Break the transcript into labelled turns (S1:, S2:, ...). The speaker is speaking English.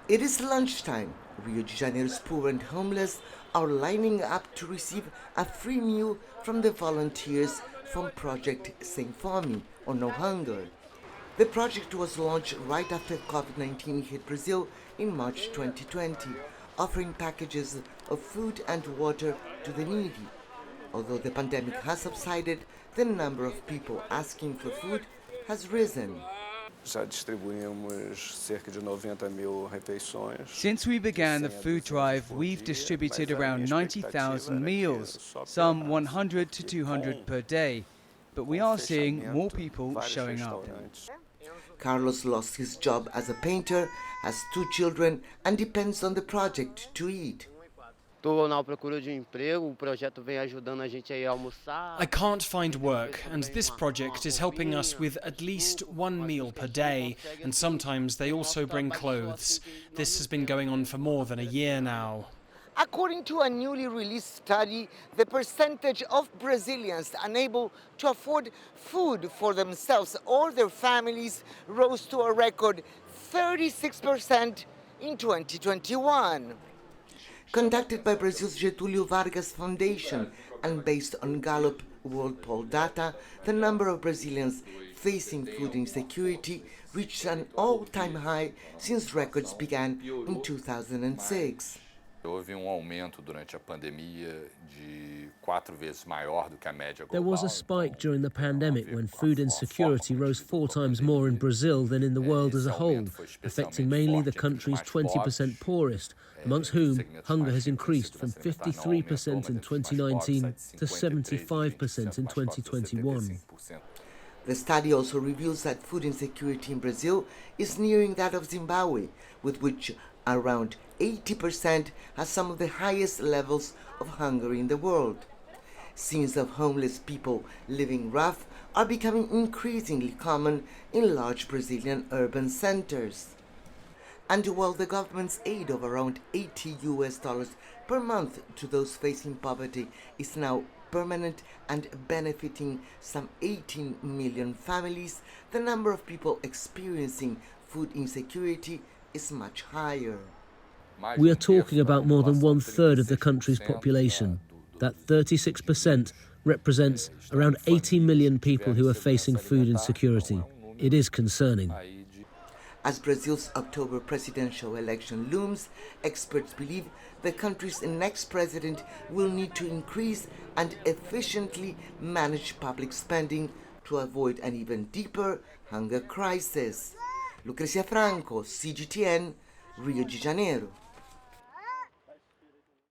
S1: It is lunchtime. Rio de Janeiro's poor and homeless are lining up to receive a free meal from the volunteers from Project Sem Fome, or No Hunger. The project was launched right after COVID-19 hit Brazil in March 2020, offering packages of food and water to the needy. Although the pandemic has subsided, the number of people asking for food has risen.
S2: Já distribuímos cerca de 90.000 refeições.
S3: Since we began the food drive, we've distributed around 90,000 meals, some 100 to 200 per day. But we are seeing more people showing up.
S1: Carlos lost his job as a painter, has 2 children, and depends on the project to eat.
S4: I can't find work, and this project is helping us with at least 1 meal per day, and sometimes they also bring clothes. This has been going on for more than a year now.
S1: According to a newly released study, the percentage of Brazilians unable to afford food for themselves or their families rose to a record 36% in 2021. Conducted by Brazil's Getúlio Vargas Foundation and based on Gallup World Poll data, the number of Brazilians facing food insecurity reached an all-time high since records began in 2006.
S5: Houve aumento durante a pandemia de 4 vezes maior do que a média global.
S6: There was a spike during the pandemic when food insecurity rose 4 times more in Brazil than in the world as a whole, affecting mainly the country's 20% poorest, amongst whom hunger has increased from 53% in 2019 to 75% in 2021.
S1: The study also reveals that food insecurity in Brazil is nearing that of Zimbabwe, with which around 80% has some of the highest levels of hunger in the world. Scenes of homeless people living rough are becoming increasingly common in large Brazilian urban centers. And while the government's aid of around $80 per month to those facing poverty is now permanent and benefiting some 18 million families, the number of people experiencing food insecurity is much higher.
S6: We are talking about more than 1/3 of the country's population. That 36% represents around 80 million people who are facing food insecurity. It is concerning.
S1: As Brazil's October presidential election looms, experts believe the country's next president will need to increase and efficiently manage public spending to avoid an even deeper hunger crisis. Lucrecia, Franco, CGTN, Rio de Janeiro.